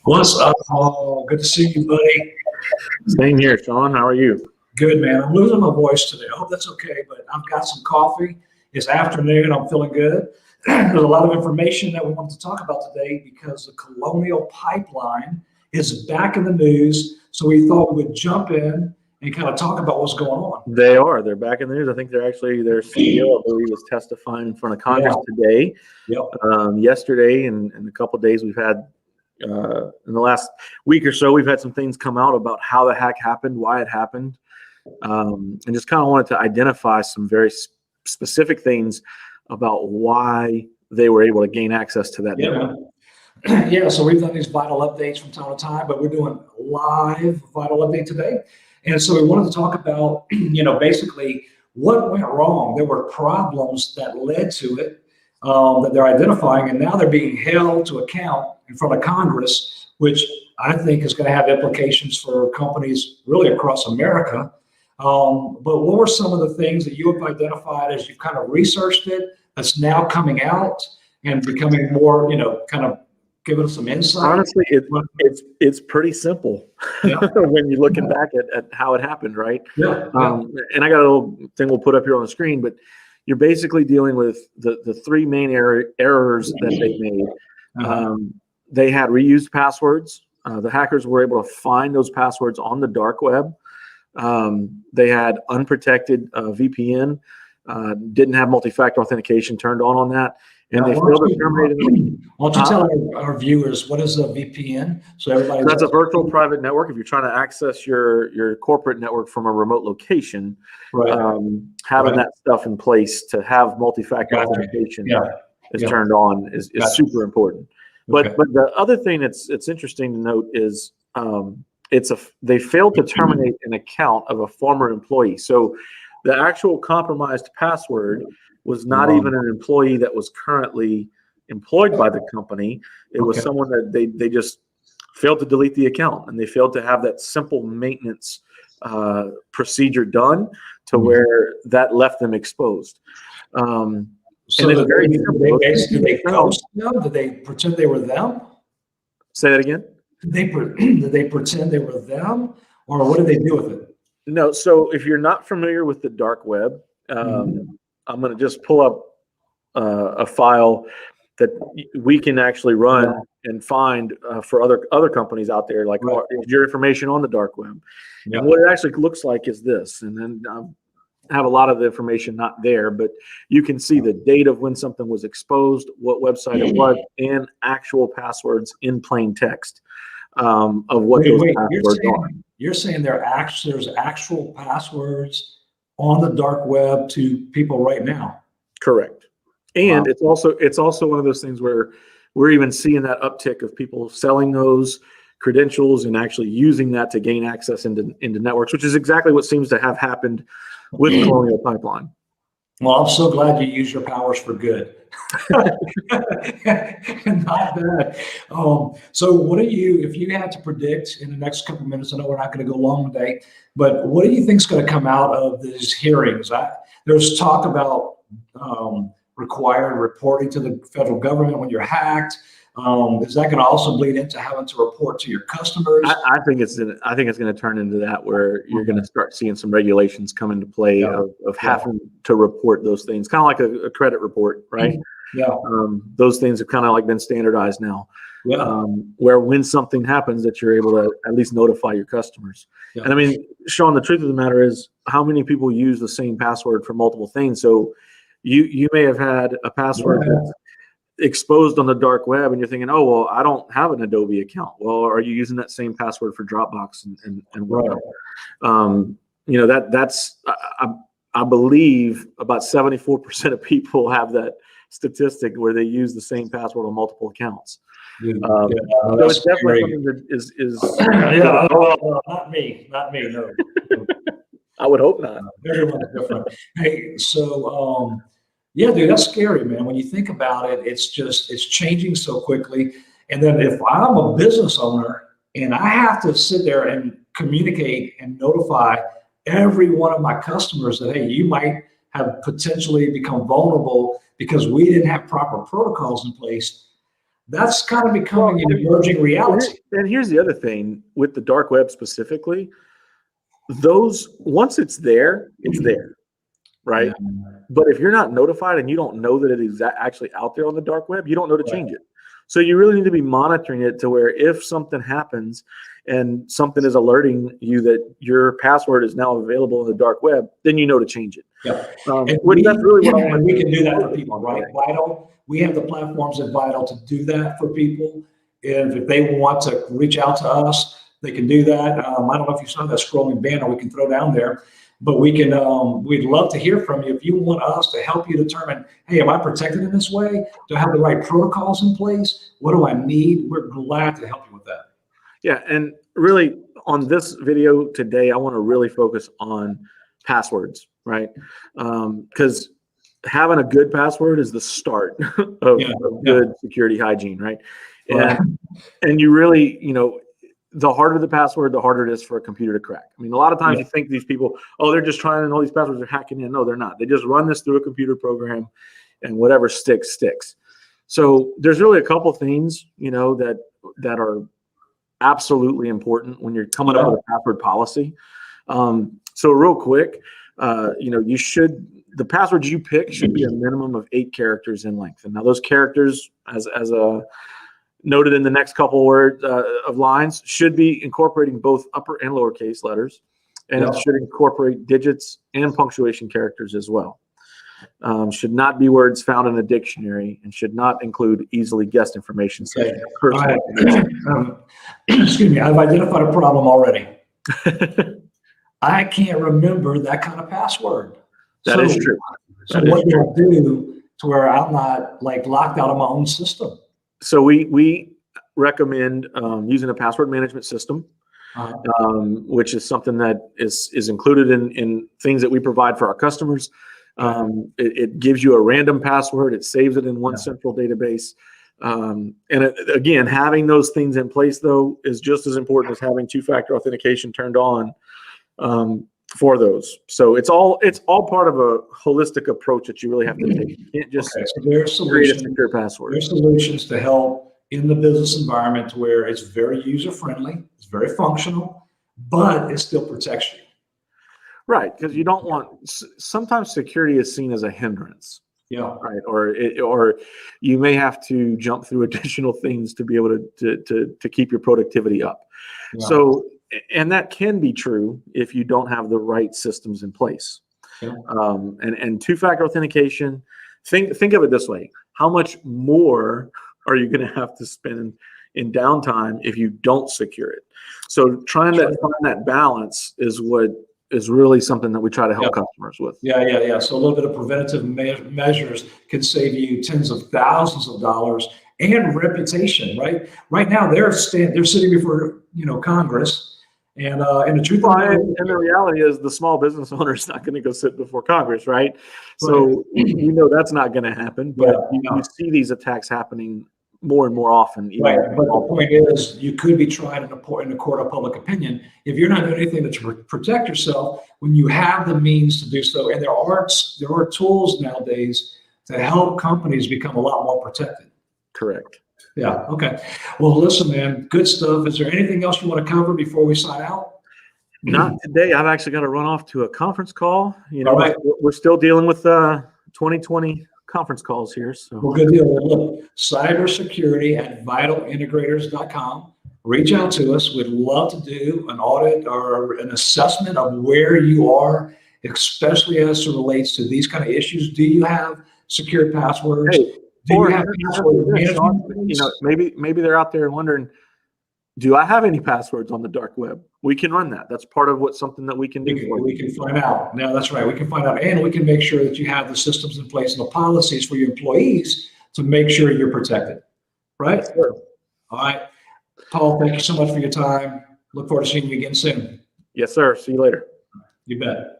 What's up, Paul? Good to see you, buddy. Same here, Sean. How are you? Good, man. I'm losing my voice today. I hope that's okay, but I've got some coffee. It's afternoon. I'm feeling good. There's a lot of information that we wanted to talk about today because the Colonial Pipeline is back in the news. So we thought we would jump in and kind of talk about what's going on. They are. They're back in the news. I think their CEO, I believe, was testifying in front of Congress today. Yep. Yesterday and a couple of days we've had in the last week or so, we've had some things come out about how the hack happened, why it happened, and just kind of wanted to identify some very specific things about why they were able to gain access to that data. Yeah, so we've done these vital updates from time to time, but we're doing a live vital update today. And so we wanted to talk about, basically what went wrong. There were problems that led to it that they're identifying, and now they're being held to account in front of Congress, which I think is going to have implications for companies really across America. But what were some of the things that you have identified as you've kind of researched it that's now coming out and becoming more, kind of giving us some insight? Honestly, it's pretty simple when you're looking back at how it happened, right? Yeah. And I got a little thing we'll put up here on the screen, but you're basically dealing with the three main errors that they made. They had reused passwords. The hackers were able to find those passwords on the dark web. They had unprotected VPN, didn't have multi-factor authentication turned on that. And they failed to terminate it. Why don't you tell our viewers what is a VPN? So everybody. That's a virtual private network. If you're trying to access your corporate network from a remote location, having that stuff in place to have multi-factor authentication is turned on is super important. But the other thing that's interesting to note is they failed to terminate an account of a former employee. So the actual compromised password was not even an employee that was currently employed by the company. It was someone that they just failed to delete the account, and they failed to have that simple maintenance procedure done to where that left them exposed. So did they ghost them? Did they pretend they were them? Say that again? Did they pretend they were them, or what did they do with it? No. So if you're not familiar with the dark web, I'm going to just pull up a file that we can actually run and find for other companies out there, like your information on the dark web. And what it actually looks like is this. And then I have a lot of the information not there, but you can see the date of when something was exposed, what website it was, and actual passwords in plain text of what those passwords are. You're saying there's actual passwords on the dark web to people right now? Correct. And it's also one of those things where we're even seeing that uptick of people selling those credentials and actually using that to gain access into networks, which is exactly what seems to have happened with Colonial Pipeline. Well, I'm so glad you use your powers for good. Not bad. So what if you had to predict in the next couple of minutes, I know we're not going to go long today, but what do you think is going to come out of these hearings? There's talk about required reporting to the federal government when you're hacked. Is that going to also bleed into having to report to your customers? I think it's going to turn into that, where you're going to start seeing some regulations come into play of having to report those things, kind of like a credit report, right? Those things have kind of like been standardized now, where when something happens that you're able to at least notify your customers. And I mean, Sean, the truth of the matter is, how many people use the same password for multiple things? So you may have had a password that's exposed on the dark web, and you're thinking, oh, well, I don't have an Adobe account. Well, are you using that same password for Dropbox and whatnot? That's I believe about 74% of people have that statistic where they use the same password on multiple accounts. So it's definitely something that is not me, no. I would hope not. Everyone's different. Hey, so dude, that's scary, man. When you think about it, it's changing so quickly. And then if I'm a business owner and I have to sit there and communicate and notify every one of my customers that, hey, you might have potentially become vulnerable because we didn't have proper protocols in place, That's kind of becoming an emerging reality. And here's the other thing with the dark web specifically, once it's there, right? Yeah. But if you're not notified and you don't know that it is actually out there on the dark web, you don't know to change it. So you really need to be monitoring it to where if something happens and something is alerting you that your password is now available on the dark web, then you know to change it. Yeah. And that's really what I want to do. We can do that for people, right? Vital. We have the platforms at Vital to do that for people. And if they want to reach out to us, they can do that. I don't know if you saw that scrolling banner we can throw down there, but we can. We'd love to hear from you if you want us to help you determine, hey, am I protected in this way? Do I have the right protocols in place? What do I need? We're glad to help you with that. Yeah, and really on this video today, I want to really focus on passwords, right? Because having a good password is the start of good security hygiene, right? And you really, the harder the password, the harder it is for a computer to crack. I mean, a lot of times you think these people, oh, they're just trying and all these passwords are hacking in. No, they're not. They just run this through a computer program and whatever sticks, sticks. So there's really a couple things, that are absolutely important when you're coming up with a password policy. So real quick, the passwords you pick should be a minimum of 8 characters in length. And now those characters, as noted in the next couple words of lines, should be incorporating both upper and lowercase letters, and it should incorporate digits and punctuation characters as well. Should not be words found in a dictionary, and should not include easily guessed information. Such as personal information. Excuse me, I've identified a problem already. I can't remember that kind of password. That is true. So what do I do to where I'm not locked out of my own system? So we recommend using a password management system, which is something that is included in things that we provide for our customers. It gives you a random password. It saves it in one central database. Again, having those things in place, though, is just as important as having two-factor authentication turned on for those. So it's all part of a holistic approach that you really have to take. You can't just create a secure password. There's solutions to help in the business environment where it's very user-friendly, it's very functional, but it still protects you. Right, because you don't want. Sometimes security is seen as a hindrance. Yeah. Right, or you may have to jump through additional things to be able to keep your productivity up. Yeah. So, and that can be true if you don't have the right systems in place. Yeah. And two-factor authentication. Think of it this way: how much more are you going to have to spend in downtime if you don't secure it? So, trying to find that balance is what is really something that we try to help customers with. Yeah. So a little bit of preventative measures can save you tens of thousands of dollars and reputation, right? Right now they're sitting before Congress, and the truth and the reality is the small business owner is not going to go sit before Congress, right? So you know that's not going to happen, but you see these attacks happening more and more often. Right, but the point is, you could be tried in a court of public opinion if you're not doing anything to protect yourself when you have the means to do so. And there are tools nowadays to help companies become a lot more protected. Correct. Yeah. Okay. Well, listen, man, good stuff. Is there anything else you want to cover before we sign out? Not today. I've actually got to run off to a conference call. All right. We're still dealing with 2020. Conference calls here. So. Well, good deal. Look, cybersecurity at vitalintegrators.com. Reach out to us. We'd love to do an audit or an assessment of where you are, especially as it relates to these kind of issues. Do you have secure passwords? Hey, do you have password management? Maybe they're out there wondering, do I have any passwords on the dark web? We can run that. That's part of something that we can do. We can find out. No, that's right. We can find out, and we can make sure that you have the systems in place and the policies for your employees to make sure you're protected. Right? Sure. All right. Paul, thank you so much for your time. Look forward to seeing you again soon. Yes, sir. See you later. You bet.